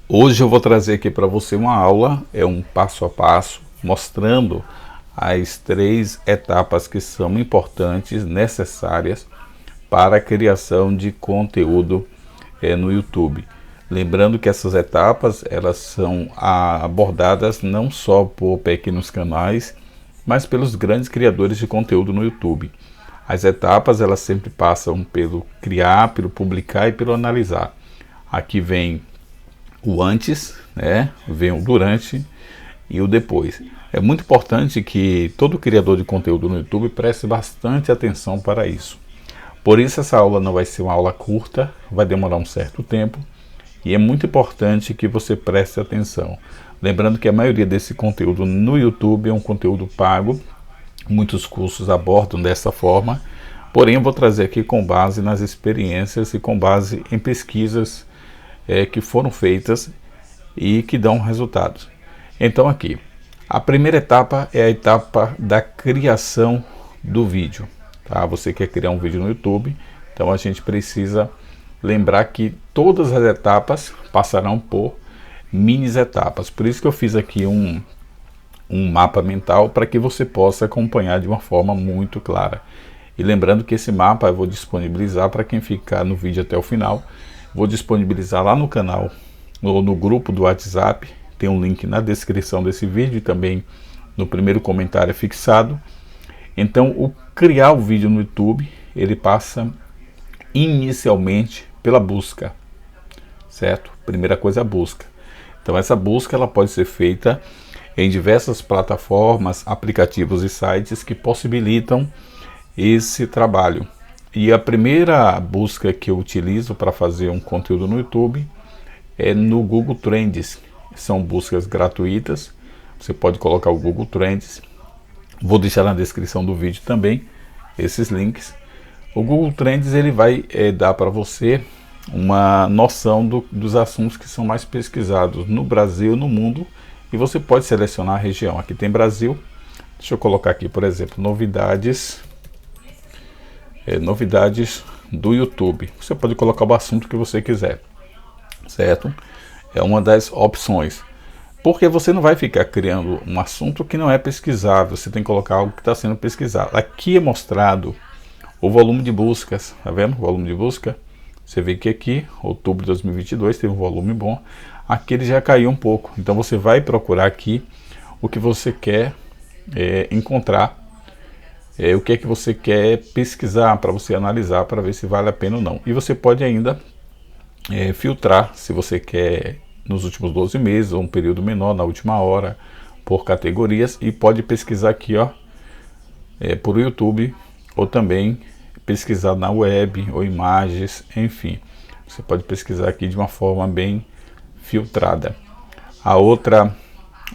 Hoje eu vou trazer aqui para você uma aula, um passo a passo, mostrando as 3 etapas que são importantes, necessárias para a criação de conteúdo no YouTube. Lembrando que essas etapas elas são abordadas não só por pequenos canais, mas pelos grandes criadores de conteúdo no YouTube. As etapas elas sempre passam pelo criar, pelo publicar e pelo analisar. Aqui vem o antes, vem o durante e o depois. É muito importante que todo criador de conteúdo no YouTube preste bastante atenção para isso. Por isso essa aula não vai ser uma aula curta, vai demorar um certo tempo e é muito importante que você preste atenção. Lembrando que a maioria desse conteúdo no YouTube é um conteúdo pago, muitos cursos abordam dessa forma, porém eu vou trazer aqui com base nas experiências e com base em pesquisas que foram feitas e que dão resultados. Então aqui, a primeira etapa é a etapa da criação do vídeo. Tá? Você quer criar um vídeo no YouTube, então a gente precisa lembrar que todas as etapas passarão por mini etapas. Por isso que eu fiz aqui um mapa mental para que você possa acompanhar de uma forma muito clara. E lembrando que esse mapa eu vou disponibilizar para quem ficar no vídeo até o final. Vou disponibilizar lá no canal ou no grupo do WhatsApp. Tem um link na descrição desse vídeo e também no primeiro comentário fixado. Então, o criar o vídeo no YouTube, ele passa inicialmente pela busca, certo? Primeira coisa, a busca. Então, essa busca ela pode ser feita em diversas plataformas, aplicativos e sites que possibilitam esse trabalho. E a primeira busca que eu utilizo para fazer um conteúdo no YouTube é no Google Trends. São buscas gratuitas, você pode colocar o Google Trends. Vou deixar na descrição do vídeo também esses links. O Google Trends ele vai dar para você uma noção dos assuntos que são mais pesquisados no Brasil e no mundo. E você pode selecionar a região. Aqui tem Brasil. Deixa eu colocar aqui, por exemplo, novidades do YouTube. Você pode colocar o assunto que você quiser, certo? É uma das opções. Porque você não vai ficar criando um assunto que não é pesquisável. Você tem que colocar algo que está sendo pesquisado. Aqui é mostrado o volume de buscas. Tá vendo? O volume de busca. Você vê que aqui, outubro de 2022, teve um volume bom. Aqui ele já caiu um pouco. Então você vai procurar aqui o que você quer encontrar. O que é que você quer pesquisar para você analisar para ver se vale a pena ou não. E você pode ainda filtrar se você quer nos últimos 12 meses ou um período menor, na última hora, por categorias, e pode pesquisar aqui por YouTube ou também pesquisar na web ou imagens, enfim. Você pode pesquisar aqui de uma forma bem filtrada. A outra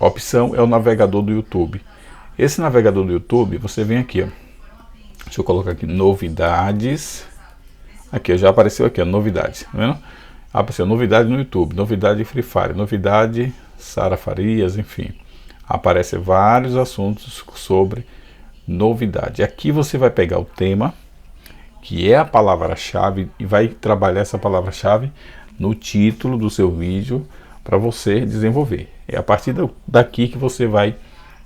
opção é o navegador do YouTube. Esse navegador do YouTube, você vem aqui, deixa eu colocar aqui novidades. Aqui já apareceu aqui, novidades, tá vendo? Apareceu novidade no YouTube, novidade Free Fire, novidade Sara Farias, enfim. Aparecem vários assuntos sobre novidade. Aqui você vai pegar o tema, que é a palavra-chave, e vai trabalhar essa palavra-chave no título do seu vídeo para você desenvolver. É a partir daqui que você vai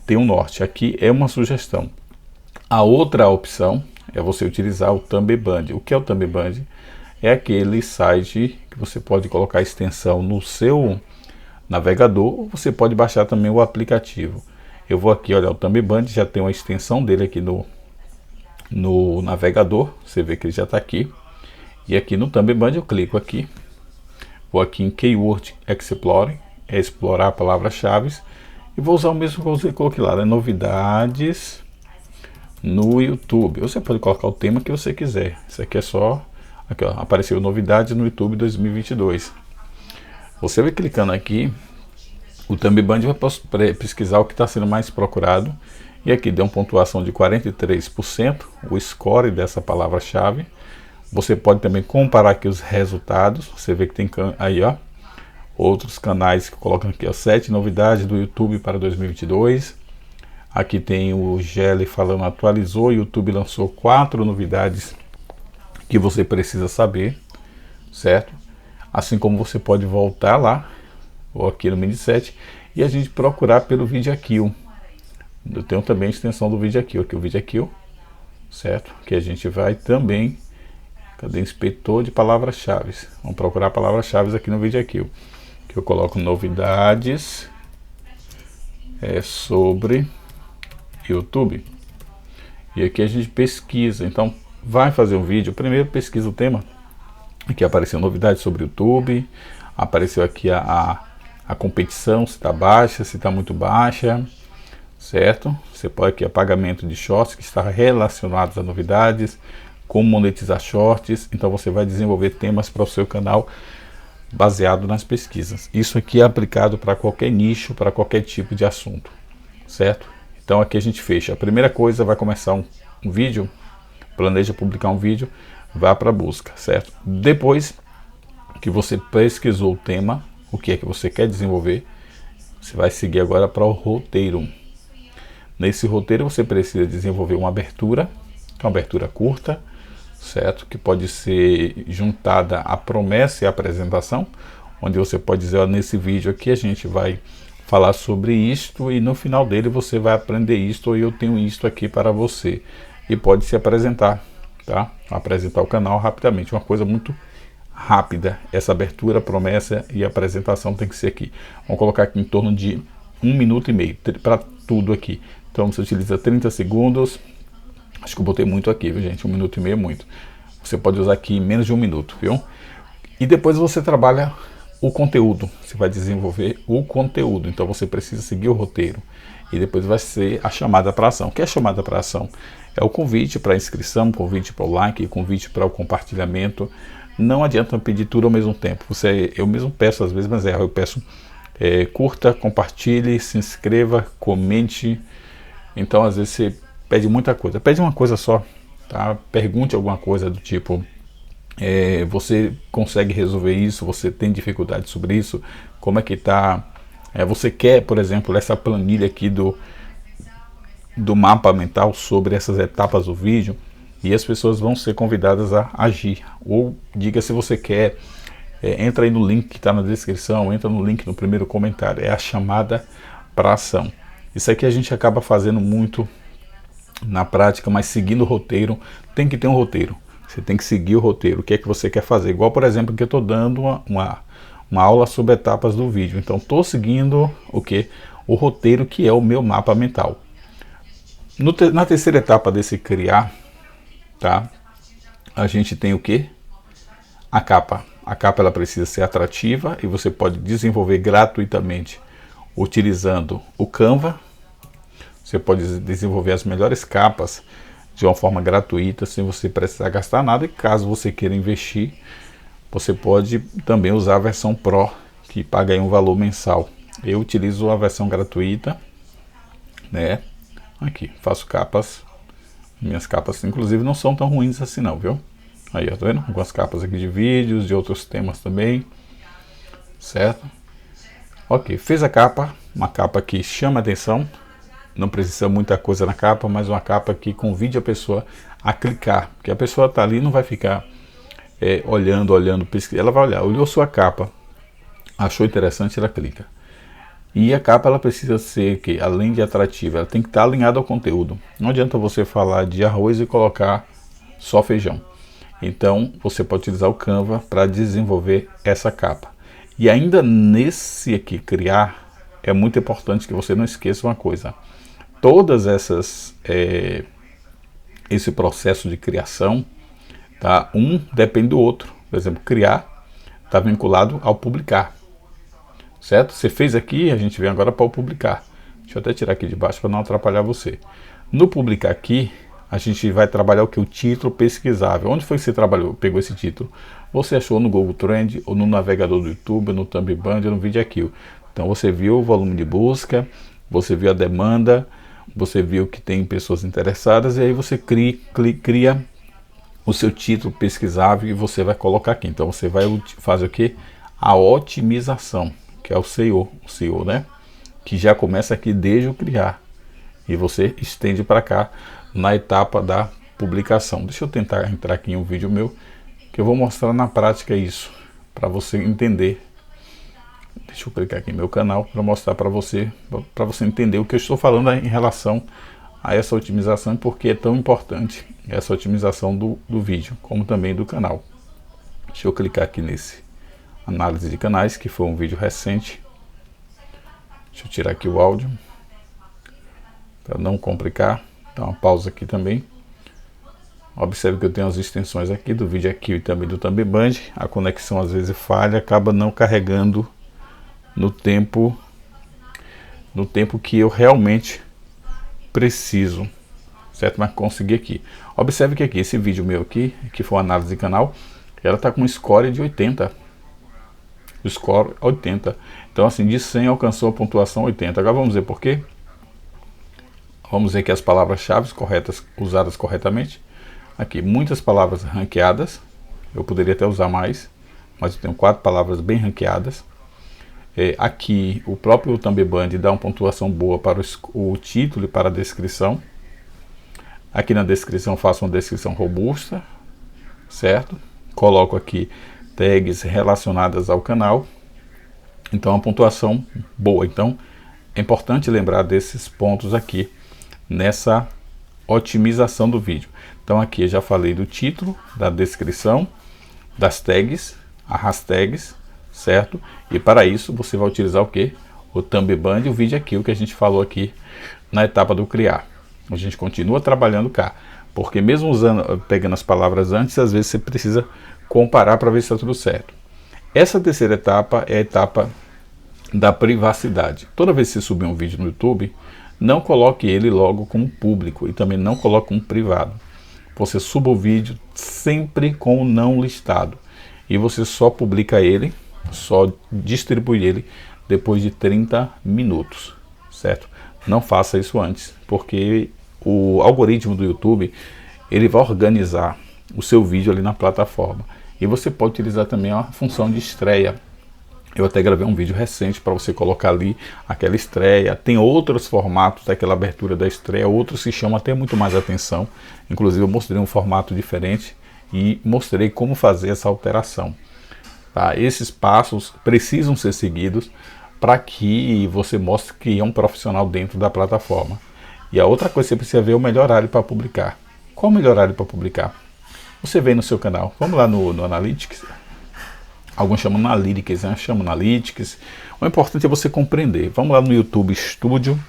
ter um norte. Aqui é uma sugestão. A outra opção é você utilizar o Thunderbird. O que é o Thunderbird? É aquele site que você pode colocar a extensão no seu navegador, ou você pode baixar também o aplicativo. Eu vou aqui olhar o Thunderbird, já tem uma extensão dele aqui no navegador. Você vê que ele já está aqui. E aqui no Thunderbird eu clico aqui. Vou aqui em Keyword Explorer, explorar palavras-chave. E vou usar o mesmo que eu coloquei lá, novidades no YouTube. Você pode colocar o tema que você quiser. Isso aqui é só, aqui ó, apareceu novidades no YouTube 2022. Você vai clicando aqui, o Thunderbird vai pesquisar o que está sendo mais procurado. E aqui deu uma pontuação de 43%, o score dessa palavra-chave. Você pode também comparar aqui os resultados. Você vê que tem aí, ó, outros canais que colocam aqui, ó, 7 novidades do YouTube para 2022. Aqui tem o Gelli falando, atualizou, o YouTube lançou 4 novidades que você precisa saber, certo? Assim como você pode voltar lá ou aqui no Mini7, e a gente procurar pelo Video Kill. Eu tenho também a extensão do Video Kill, aqui o Video Kill, certo? Que a gente vai também, cadê o inspetor de palavras-chave? Vamos procurar palavras-chave aqui no Video Kill, que eu coloco novidades sobre YouTube. E aqui a gente pesquisa, então vai fazer um vídeo, primeiro pesquisa o tema. Aqui apareceu novidades sobre o YouTube, apareceu aqui a competição, se está baixa, se está muito baixa, certo? Você pode aqui pagamento de shorts que está relacionados a novidades, como monetizar shorts. Então você vai desenvolver temas para o seu canal baseado nas pesquisas. Isso aqui é aplicado para qualquer nicho, para qualquer tipo de assunto, certo? Então aqui a gente fecha. A primeira coisa, vai começar um vídeo, planeja publicar um vídeo, vá para a busca, certo? Depois que você pesquisou o tema, o que é que você quer desenvolver, você vai seguir agora para o roteiro. Nesse roteiro você precisa desenvolver uma abertura curta, certo? Que pode ser juntada à promessa e à apresentação, onde você pode dizer, ó, nesse vídeo aqui a gente vai falar sobre isto e no final dele você vai aprender isto, ou eu tenho isto aqui para você. E pode se apresentar, tá? Apresentar o canal rapidamente, uma coisa muito rápida. Essa abertura, promessa e apresentação tem que ser aqui. Vamos colocar aqui em torno de 1 minuto e meio para tudo aqui. Então você utiliza 30 segundos. Acho que eu botei muito aqui, viu, gente? 1 minuto e meio é muito. Você pode usar aqui em menos de 1 minuto, viu? E depois você trabalha o conteúdo. Você vai desenvolver o conteúdo. Então você precisa seguir o roteiro. E depois vai ser a chamada para ação. O que é a chamada para ação? É o convite para inscrição, convite para o like, convite para o compartilhamento. Não adianta pedir tudo ao mesmo tempo. Eu mesmo peço às vezes, mas eu peço curta, compartilhe, se inscreva, comente. Então às vezes você pede muita coisa. Pede uma coisa só, tá? Pergunte alguma coisa do tipo, você consegue resolver isso? Você tem dificuldade sobre isso? Como é que está? Você quer, por exemplo, essa planilha aqui do mapa mental sobre essas etapas do vídeo, e as pessoas vão ser convidadas a agir. Ou diga se você quer, entra aí no link que está na descrição, entra no link no primeiro comentário, é a chamada para ação. Isso aqui a gente acaba fazendo muito na prática, mas seguindo o roteiro. Tem que ter um roteiro, você tem que seguir o roteiro, o que é que você quer fazer, igual por exemplo que eu estou dando uma aula sobre etapas do vídeo, então estou seguindo o roteiro, que é o meu mapa mental. Na terceira etapa desse criar, tá? A gente tem o que? A capa. A capa ela precisa ser atrativa e você pode desenvolver gratuitamente utilizando o Canva. Você pode desenvolver as melhores capas de uma forma gratuita, sem você precisar gastar nada. E caso você queira investir, você pode também usar a versão Pro, que paga aí um valor mensal. Eu utilizo a versão gratuita, né? Aqui, faço capas. Minhas capas, inclusive, não são tão ruins assim não, viu? Aí, ó, tá vendo? Algumas capas aqui de vídeos, de outros temas também. Certo? Ok, fez a capa. Uma capa que chama atenção. Não precisa muita coisa na capa, mas uma capa que convide a pessoa a clicar. Porque a pessoa tá ali, não vai ficar olhando, pesquisando. Ela vai olhar, olhou sua capa, achou interessante, ela clica. E a capa ela precisa ser, que além de atrativa, ela tem que estar alinhada ao conteúdo. Não adianta você falar de arroz e colocar só feijão. Então você pode utilizar o Canva para desenvolver essa capa. E ainda nesse aqui, criar, é muito importante que você não esqueça uma coisa. Todas esse processo de criação, tá? Um depende do outro. Por exemplo, criar está vinculado ao publicar. Certo? Você fez aqui, a gente vem agora para o publicar. Deixa eu até tirar aqui de baixo para não atrapalhar você. No publicar aqui, a gente vai trabalhar o que? O título pesquisável. Onde foi que você pegou esse título? Você achou no Google Trend, ou no navegador do YouTube, no Thumbband, ou no Video Kill. Então você viu o volume de busca, você viu a demanda, você viu que tem pessoas interessadas, e aí você cria o seu título pesquisável e você vai colocar aqui. Então você vai fazer o que? A otimização, que é o SEO, né? Que já começa aqui desde o criar. E você estende para cá na etapa da publicação. Deixa eu tentar entrar aqui em um vídeo meu, que eu vou mostrar na prática isso, para você entender Deixa eu clicar aqui no meu canal para mostrar para você entender o que eu estou falando em relação a essa otimização e por que é tão importante essa otimização do vídeo, como também do canal. Deixa eu clicar aqui nesse análise de canais, que foi um vídeo recente. Deixa eu tirar aqui o áudio para não complicar. Dá uma pausa aqui também. Observe que eu tenho as extensões aqui do vídeo aqui e também do Thumb Band. A conexão às vezes falha, acaba não carregando no tempo que eu realmente preciso, certo? Mas consegui aqui. Observe que aqui, esse vídeo meu aqui, que foi uma análise de canal, ela está com um score de 80. O score 80. Então assim, de 100 alcançou a pontuação 80. Agora vamos ver por quê. Vamos ver que as palavras-chave corretas, usadas corretamente. Aqui, muitas palavras ranqueadas. Eu poderia até usar mais, mas eu tenho 4 palavras bem ranqueadas. Aqui, o próprio Thumb Band dá uma pontuação boa para o título e para a descrição. Aqui na descrição eu faço uma descrição robusta, certo? Coloco aqui tags relacionadas ao canal. Então, uma pontuação boa. Então, é importante lembrar desses pontos aqui nessa otimização do vídeo. Então aqui eu já falei do título, da descrição, das tags, as hashtags, certo? E para isso você vai utilizar o que? O Thumb Band e o vídeo aqui, o que a gente falou aqui na etapa do criar. A gente continua trabalhando cá, porque mesmo pegando as palavras antes, às vezes você precisa comparar para ver se está tudo certo. Essa terceira etapa é a etapa da privacidade. Toda vez que você subir um vídeo no YouTube, não coloque ele logo como público e também não coloque como privado. Você suba o vídeo sempre com o não listado e você só publica ele, só distribui ele depois de 30 minutos, certo? Não faça isso antes, porque o algoritmo do YouTube ele vai organizar o seu vídeo ali na plataforma e você pode utilizar também a função de estreia. Eu até gravei um vídeo recente para você colocar ali aquela estreia. Tem outros formatos daquela abertura da estreia, outros que chamam até muito mais atenção. Inclusive eu mostrei um formato diferente e mostrei como fazer essa alteração. Tá? Esses passos precisam ser seguidos para que você mostre que é um profissional dentro da plataforma. E a outra coisa que você precisa ver é o melhor horário para publicar. Qual o melhor horário para publicar? Você vem no seu canal. Vamos lá no Analytics. Alguns chamam Analytics, né? Chamam Analytics. O importante é você compreender. Vamos lá no YouTube Studio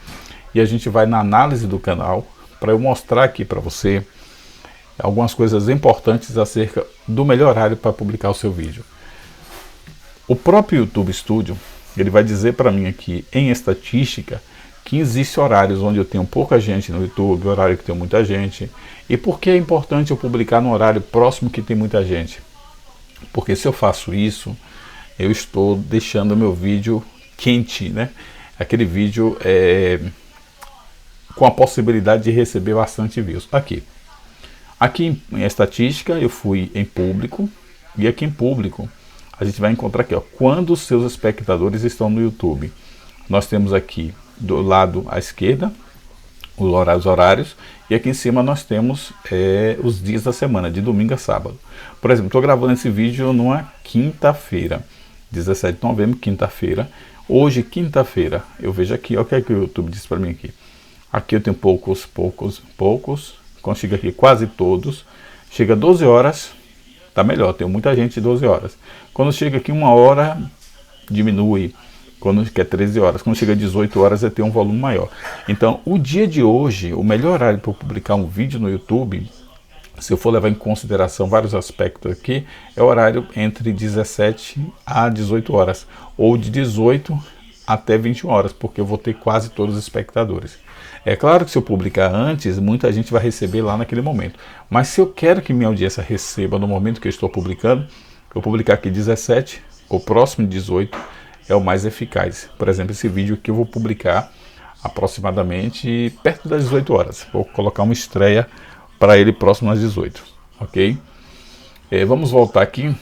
e a gente vai na análise do canal para eu mostrar aqui para você algumas coisas importantes acerca do melhor horário para publicar o seu vídeo. O próprio YouTube Studio, ele vai dizer para mim aqui em estatística que existe horários onde eu tenho pouca gente no YouTube, horário que tem muita gente. E por que é importante eu publicar no horário próximo que tem muita gente? Porque se eu faço isso, eu estou deixando o meu vídeo quente, né? Aquele vídeo com a possibilidade de receber bastante views. Aqui em estatística eu fui em público, e aqui em público a gente vai encontrar aqui, ó, quando os seus espectadores estão no YouTube. Nós temos aqui do lado à esquerda os horários, e aqui em cima nós temos os dias da semana, de domingo a sábado. Por exemplo, estou gravando esse vídeo numa quinta-feira, 17 de novembro, quinta-feira. Hoje, quinta-feira, eu vejo aqui, ó, o que é que o YouTube diz para mim aqui. Aqui eu tenho poucos. Quando chega aqui, quase todos. Chega 12 horas, tá melhor, tem muita gente 12 horas. Quando chega aqui 1 hora, diminui. Quando quer 13 horas, quando chega a 18 horas é ter um volume maior. Então, o dia de hoje, o melhor horário para publicar um vídeo no YouTube, se eu for levar em consideração vários aspectos aqui, é o horário entre 17 a 18 horas, ou de 18 até 21 horas, porque eu vou ter quase todos os espectadores. É claro que se eu publicar antes, muita gente vai receber lá naquele momento. Mas se eu quero que minha audiência receba no momento que eu estou publicando, eu publicar aqui 17, o próximo 18, é o mais eficaz. Por exemplo, esse vídeo aqui eu vou publicar aproximadamente perto das 18 horas. Vou colocar uma estreia para ele próximo às 18, ok? Vamos voltar aqui.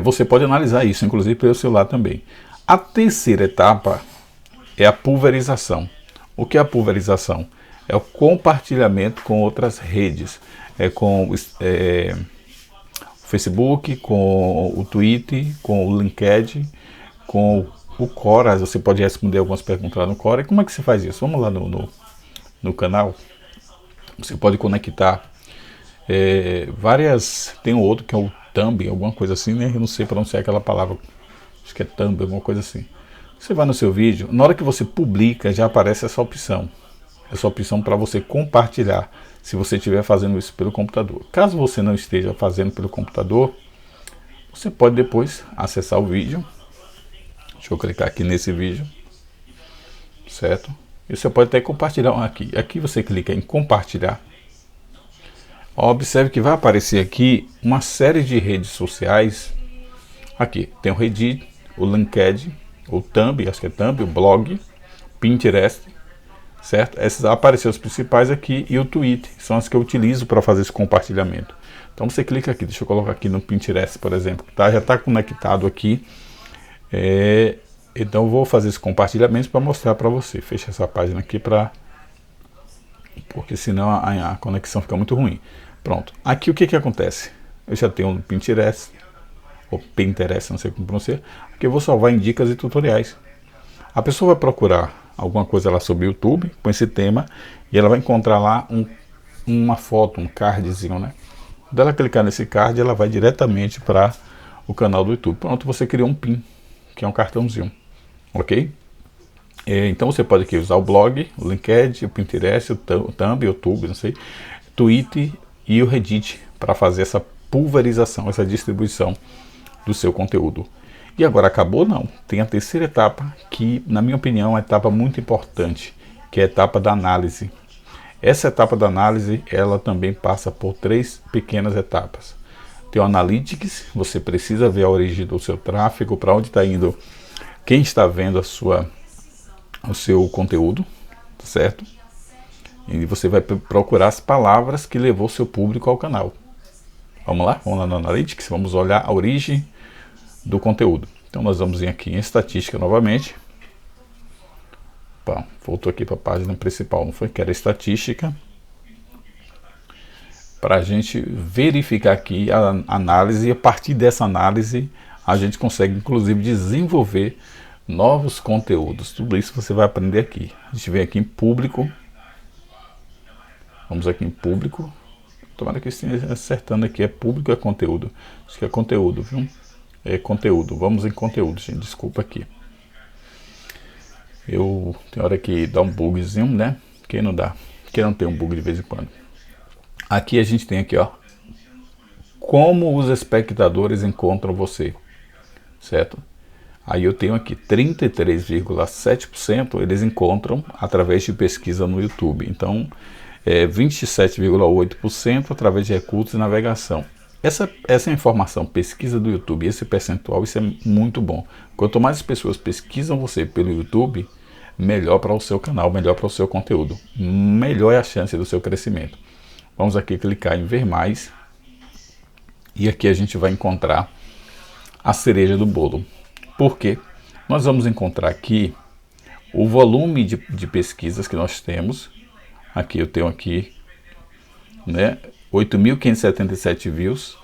Você pode analisar isso, inclusive pelo celular também. A terceira etapa é a pulverização. O que é a pulverização? É o compartilhamento com outras redes, com o Facebook, com o Twitter, com o LinkedIn, com o Quora. Você pode responder algumas perguntas lá no Quora. E como é que você faz isso? Vamos lá no canal. Você pode conectar várias. Tem um outro que é o Thumb, alguma coisa assim, né? Eu não sei pronunciar aquela palavra. Acho que é Thumb, alguma coisa assim. Você vai no seu vídeo, na hora que você publica, já aparece essa opção. Essa opção para você compartilhar, se você estiver fazendo isso pelo computador. Caso você não esteja fazendo pelo computador, você pode depois acessar o vídeo. Deixa eu clicar aqui nesse vídeo, certo? E você pode até compartilhar aqui. Aqui você clica em compartilhar. Observe que vai aparecer aqui uma série de redes sociais. Aqui tem o Reddit, o LinkedIn, o Thumb, acho que é Thumb, o blog, Pinterest, certo? Esses apareceram os principais aqui, e o Twitter, são as que eu utilizo para fazer esse compartilhamento. Então você clica aqui, deixa eu colocar aqui no Pinterest, por exemplo, tá? Já está conectado aqui. Então eu vou fazer esse compartilhamento para mostrar para você. Fecha essa página aqui porque senão a conexão fica muito ruim. Pronto. Aqui o que acontece? Eu já tenho um Pinterest, ou Pinterest, não sei como pronunciar. Aqui eu vou salvar em dicas e tutoriais. A pessoa vai procurar alguma coisa lá sobre o YouTube com esse tema e ela vai encontrar lá uma foto, um cardzinho, né? Quando ela clicar nesse card, ela vai diretamente para o canal do YouTube. Pronto, você criou um PIN, que é um cartãozinho, ok? Então você pode aqui usar o blog, o LinkedIn, o Pinterest, o Thumb, o YouTube, não sei, Twitter e o Reddit para fazer essa pulverização, essa distribuição do seu conteúdo. E agora acabou? Não. Tem a terceira etapa, que na minha opinião é uma etapa muito importante, que é a etapa da análise. Essa etapa da análise, ela também passa por 3 pequenas etapas. Tem o Analytics, você precisa ver a origem do seu tráfego, para onde está indo, quem está vendo o seu conteúdo, certo? E você vai procurar as palavras que levou seu público ao canal. Vamos lá no Analytics, vamos olhar a origem do conteúdo. Então nós vamos vir aqui em estatística novamente. Opa, voltou aqui para a página principal, não foi? Que era estatística. Para a gente verificar aqui a análise, e a partir dessa análise a gente consegue inclusive desenvolver novos conteúdos. Tudo isso você vai aprender aqui. A gente vem aqui em público. Vamos aqui em público. Tomara que esteja acertando aqui. É público ou é conteúdo? Acho que é conteúdo, viu? É conteúdo. Vamos em conteúdo, gente. Desculpa aqui. Tem hora que dá um bugzinho, né? Quem não dá? Quem não tem um bug de vez em quando? Aqui a gente tem aqui, ó. Como os espectadores encontram você. Certo? Aí eu tenho aqui 33,7% eles encontram através de pesquisa no YouTube. Então, 27,8% através de recursos de navegação. Essa informação, pesquisa do YouTube, esse percentual, isso é muito bom. Quanto mais pessoas pesquisam você pelo YouTube, melhor para o seu canal, melhor para o seu conteúdo. Melhor é a chance do seu crescimento. Vamos aqui clicar em ver mais. E aqui a gente vai encontrar a cereja do bolo. Por quê? Nós vamos encontrar aqui o volume de pesquisas que nós temos. Aqui eu tenho aqui, né, 8.577 views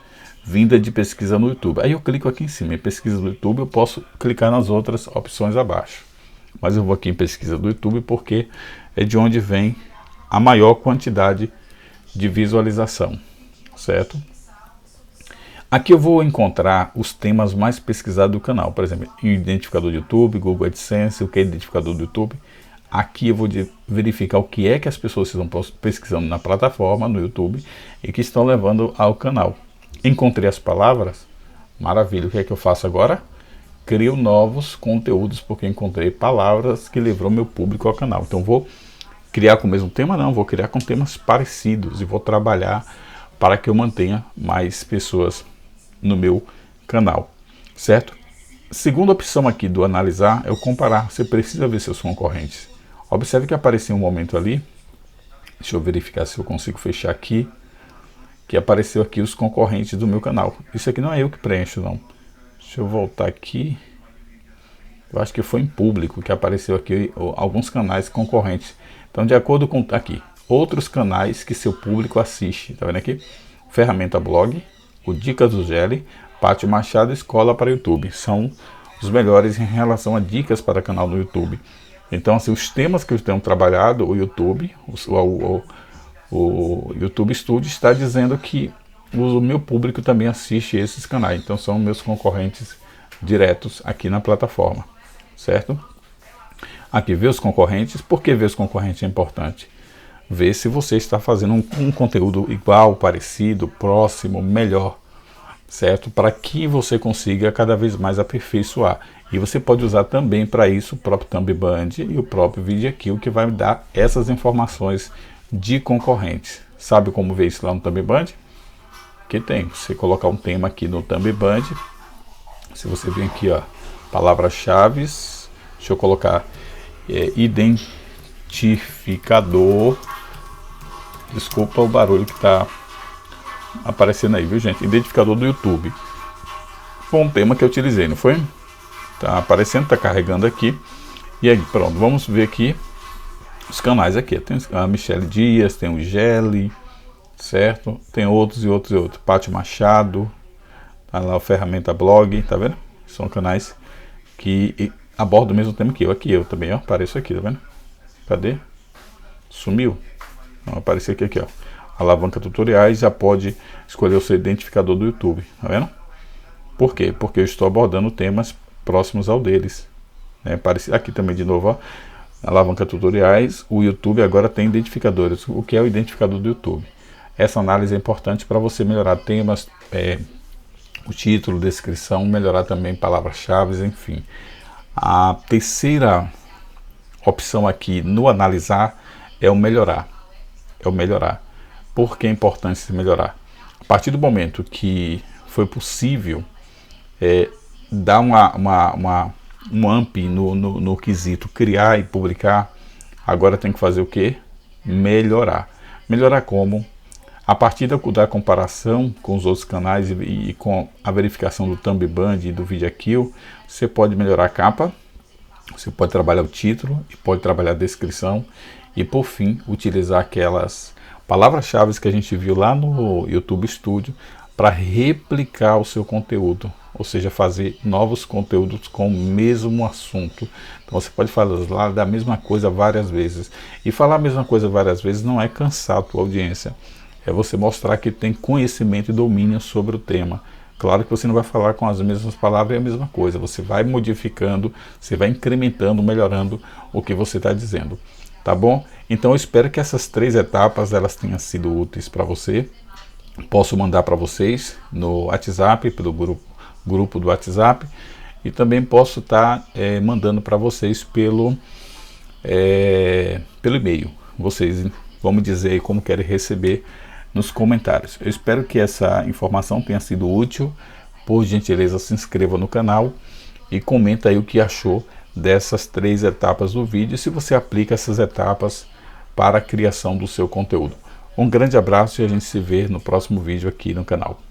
vinda de pesquisa no YouTube. Aí eu clico aqui em cima em pesquisa do YouTube, eu posso clicar nas outras opções abaixo. Mas eu vou aqui em pesquisa do YouTube porque é de onde vem a maior quantidade de visualização, certo? Aqui eu vou encontrar os temas mais pesquisados do canal, por exemplo, identificador do YouTube, Google AdSense, o que é identificador do YouTube. Aqui eu vou verificar o que é que as pessoas estão pesquisando na plataforma, no YouTube, e que estão levando ao canal. Encontrei as palavras, maravilha, o que é que eu faço agora? Crio novos conteúdos, porque encontrei palavras que levou meu público ao canal. Então vou criar com o mesmo tema? Não, vou criar com temas parecidos e vou trabalhar para que eu mantenha mais pessoas no meu canal, certo? Segunda opção aqui do analisar é o comparar. Você precisa ver seus concorrentes. Observe que apareceu um momento ali, deixa eu verificar se eu consigo fechar aqui, que apareceu aqui os concorrentes do meu canal. Isso aqui não é eu que preencho, não. Deixa eu voltar aqui. Eu acho que foi em público que apareceu aqui alguns canais concorrentes. Então, de acordo com aqui, outros canais que seu público assiste, tá vendo aqui? Ferramenta Blog, o Dicas do Gelli, Pátio Machado, Escola para YouTube. São os melhores em relação a dicas para canal no YouTube. Então, assim, os temas que eu tenho trabalhado, o YouTube Studio está dizendo que o meu público também assiste esses canais. Então, são meus concorrentes diretos aqui na plataforma, certo? Aqui, ver os concorrentes. Por que ver os concorrentes é importante? Ver se você está fazendo um conteúdo igual, parecido, próximo, melhor, certo? Para que você consiga cada vez mais aperfeiçoar. E você pode usar também para isso o próprio Thumbband e o próprio VideoKill, que vai dar essas informações de concorrentes. Sabe como ver isso lá no Thumbband? Que tem, você colocar um tema aqui no Thumbband. Se você vir aqui, ó, palavras-chave, deixa eu colocar identificador. Desculpa o barulho que está aparecendo aí, viu, gente? Identificador do YouTube. Foi um tema que eu utilizei, não foi? Tá aparecendo, tá carregando aqui. E aí, pronto, vamos ver aqui os canais aqui. Tem a Michele Dias, tem o Gelli, certo? Tem outros e outros e outros. Pátio Machado, tá lá o Ferramenta Blog, tá vendo? São canais que abordam o mesmo tema que eu. Aqui eu também, ó, apareço aqui, tá vendo? Cadê? Sumiu? Não, apareceu aqui, ó. Alavanca tutoriais, já pode escolher o seu identificador do YouTube, tá vendo? Por quê? Porque eu estou abordando temas próximos ao deles, né? Aqui também de novo, ó, alavanca tutoriais. O YouTube agora tem identificadores. O que é o identificador do YouTube? Essa análise é importante para você melhorar temas, o título, descrição, melhorar também palavras-chave, enfim. A terceira opção aqui no analisar é o melhorar. Por que é importante se melhorar? A partir do momento que foi possível dar um amp no quesito criar e publicar, agora tem que fazer o que? Melhorar. Melhorar como? A partir da comparação com os outros canais e com a verificação do Thumbband e do VideoKill, você pode melhorar a capa, você pode trabalhar o título e pode trabalhar a descrição e, por fim, utilizar aquelas palavras-chave que a gente viu lá no YouTube Studio para replicar o seu conteúdo, ou seja, fazer novos conteúdos com o mesmo assunto. Então você pode falar da mesma coisa várias vezes. E falar a mesma coisa várias vezes não é cansar a tua audiência. É você mostrar que tem conhecimento e domínio sobre o tema. Claro que você não vai falar com as mesmas palavras e a mesma coisa. Você vai modificando, você vai incrementando, melhorando o que você está dizendo. Tá bom? Então eu espero que essas 3 etapas elas tenham sido úteis para você. Posso mandar para vocês no WhatsApp, pelo grupo do WhatsApp, e também posso estar mandando para vocês pelo e-mail. Vocês vão me dizer aí como querem receber nos comentários. Eu espero que essa informação tenha sido útil. Por gentileza, se inscreva no canal e comenta aí o que achou dessas 3 etapas do vídeo, se você aplica essas etapas para a criação do seu conteúdo. Um grande abraço e a gente se vê no próximo vídeo aqui no canal.